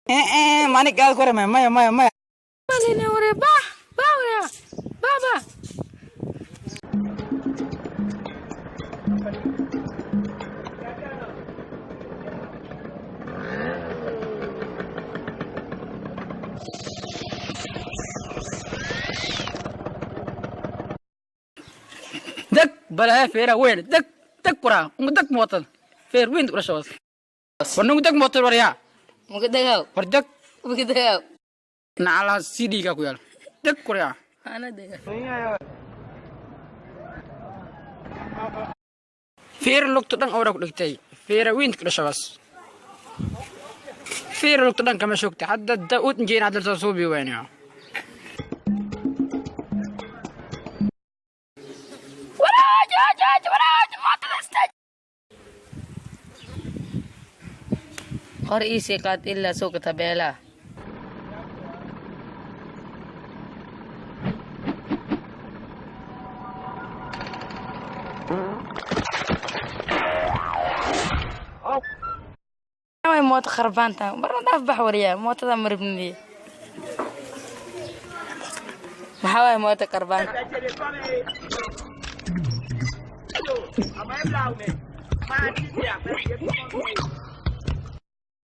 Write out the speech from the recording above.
Manik gal kore maya maya. Malini ore bah bah ya bah bah. Dek bala fera wen dek kura ngdek motor. Fer wind kura shawas. Wanung dek motor waria. Mungkin dah kau, War dek mungkin dah kau. na ala CD ka kuyal. Dek kura. Ana dah. Fer lok tudang ora ku diktay. Fer wind kura shawas. Fer lok tudang kama shukti hadda daud njin adal tasubi wen ya. और इसे कातिल लसो का तबेला موت خربانتا مرة نفبح وريا موت ذا مربني محاوي موت خربان